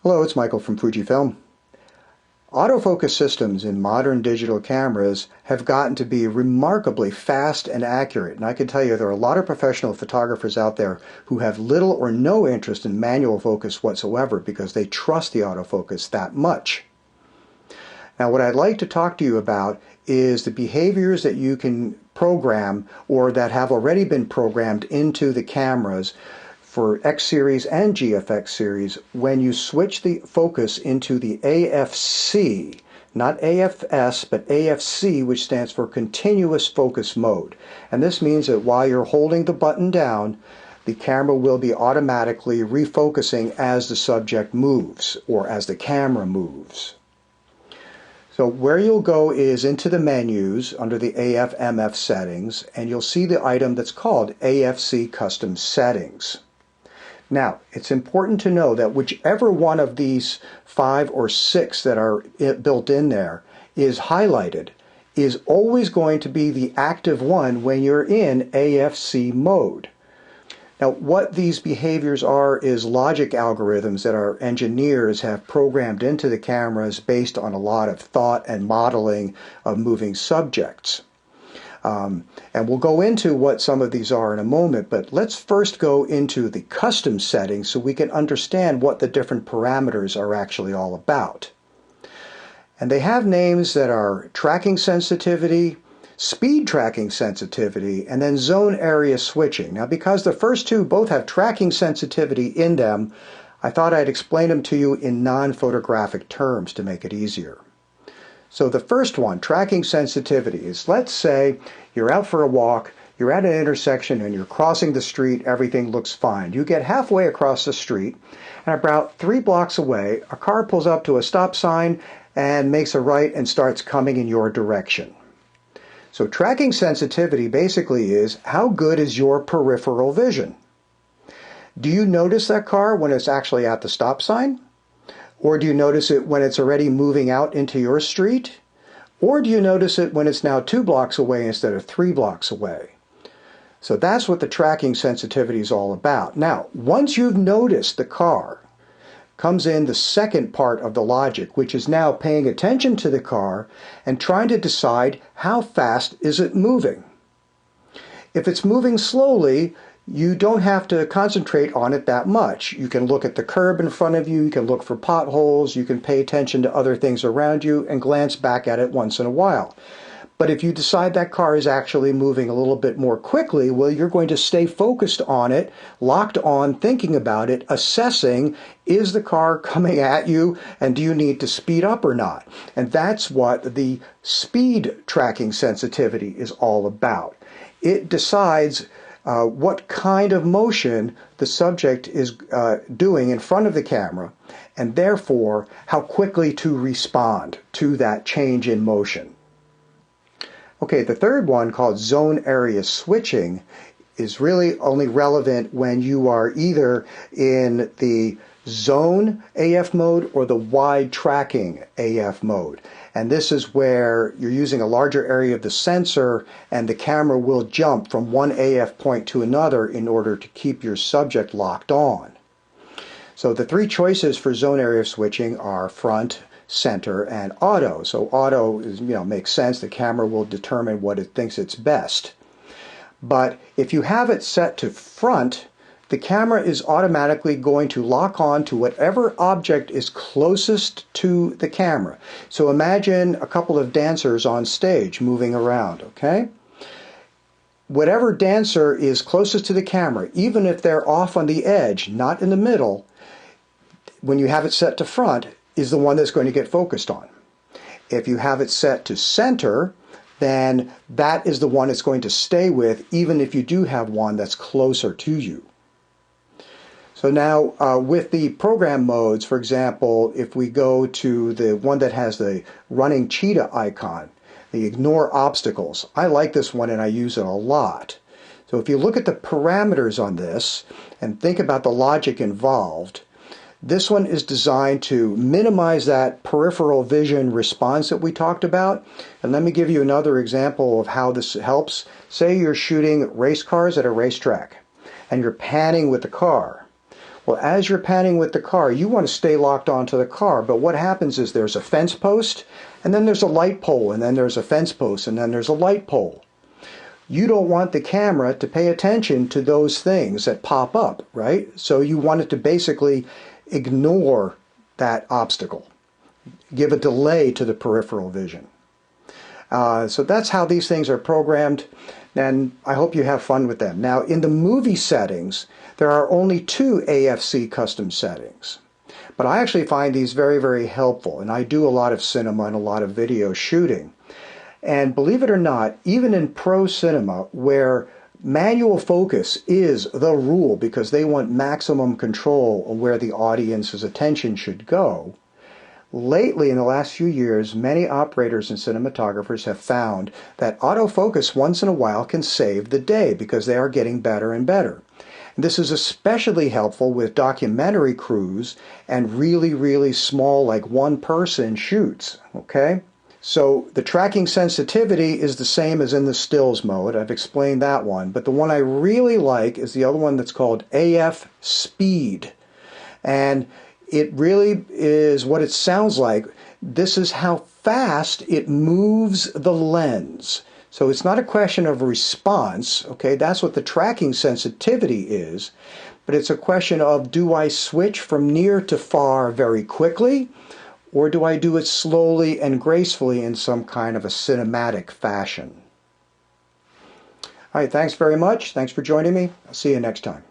Hello, it's Michael from Fujifilm. Autofocus systems in modern digital cameras have gotten to be remarkably fast and accurate, and I can tell you there are a lot of professional photographers out there who have little or no interest in manual focus whatsoever because they trust the autofocus that much. Now, what I'd like to talk to you about is the behaviors that you can program or that have already been programmed into the cameras for X series and GFX series when you switch the focus into the AFC, not AFS, but AFC, which stands for continuous focus mode. And this means that while you're holding the button down, the camera will be automatically refocusing as the subject moves or as the camera moves. So where you'll go is into the menus under the AF/MF settings, and you'll see the item that's called AFC Custom Settings. Now, it's important to know that whichever one of these 5 or 6 that are built in there is highlighted is always going to be the active one when you're in AFC mode. Now, what these behaviors are is logic algorithms that our engineers have programmed into the cameras based on a lot of thought and modeling of moving subjects. And we'll go into what some of these are in a moment, but let's first go into the custom settings so we can understand what the different parameters are actually all about. And they have names that are tracking sensitivity, speed tracking sensitivity, and then zone area switching. Now, because the first two both have tracking sensitivity in them, I thought I'd explain them to you in non-photographic terms to make it easier. So the first one, tracking sensitivity, is let's say you're out for a walk, you're at an intersection and you're crossing the street, everything looks fine. You get halfway across the street and about 3 blocks away, a car pulls up to a stop sign and makes a right and starts coming in your direction. So tracking sensitivity basically is how good is your peripheral vision? Do you notice that car when it's actually at the stop sign? Or do you notice it when it's already moving out into your street? Or do you notice it when it's now 2 blocks away instead of 3 blocks away? So that's what the tracking sensitivity is all about. Now, once you've noticed the car, comes in the second part of the logic, which is now paying attention to the car and trying to decide how fast is it moving. If it's moving slowly, you don't have to concentrate on it that much. You can look at the curb in front of you, you can look for potholes, you can pay attention to other things around you and glance back at it once in a while. But if you decide that car is actually moving a little bit more quickly, well, you're going to stay focused on it, locked on, thinking about it, assessing, is the car coming at you and do you need to speed up or not? And that's what the speed tracking sensitivity is all about. It decides what kind of motion the subject is doing in front of the camera, and therefore how quickly to respond to that change in motion. Okay, the third one, called zone area switching, is really only relevant when you are either in the zone AF mode or the wide tracking AF mode. And this is where you're using a larger area of the sensor and the camera will jump from one AF point to another in order to keep your subject locked on. So the 3 choices for zone area switching are front, center, and auto. So auto is, makes sense. The camera will determine what it thinks it's best. But if you have it set to front, the camera is automatically going to lock on to whatever object is closest to the camera. So imagine a couple of dancers on stage moving around, okay? Whatever dancer is closest to the camera, even if they're off on the edge, not in the middle, when you have it set to front, is the one that's going to get focused on. If you have it set to center, then that is the one it's going to stay with, even if you do have one that's closer to you. So now with the program modes, for example, if we go to the one that has the running cheetah icon, the ignore obstacles, I like this one and I use it a lot. So if you look at the parameters on this and think about the logic involved, this one is designed to minimize that peripheral vision response that we talked about. And let me give you another example of how this helps. Say you're shooting race cars at a racetrack and you're panning with the car. Well, as you're panning with the car, you want to stay locked onto the car, but what happens is there's a fence post, and then there's a light pole, and then there's a fence post, and then there's a light pole. You don't want the camera to pay attention to those things that pop up, right? So you want it to basically ignore that obstacle, give a delay to the peripheral vision. So that's how these things are programmed, and I hope you have fun with them. Now, in the movie settings, there are only 2 AFC custom settings. But I actually find these very, very helpful, and I do a lot of cinema and a lot of video shooting. And believe it or not, even in pro cinema, where manual focus is the rule because they want maximum control of where the audience's attention should go, lately, in the last few years, many operators and cinematographers have found that autofocus once in a while can save the day because they are getting better and better. And this is especially helpful with documentary crews and really, really small, like one-person shoots, okay? So the tracking sensitivity is the same as in the stills mode. I've explained that one. But the one I really like is the other one that's called AF Speed. And it really is what it sounds like. This is how fast it moves the lens. So it's not a question of response, okay? That's what the tracking sensitivity is. But it's a question of, do I switch from near to far very quickly? Or do I do it slowly and gracefully in some kind of a cinematic fashion? All right, thanks very much. Thanks for joining me. I'll see you next time.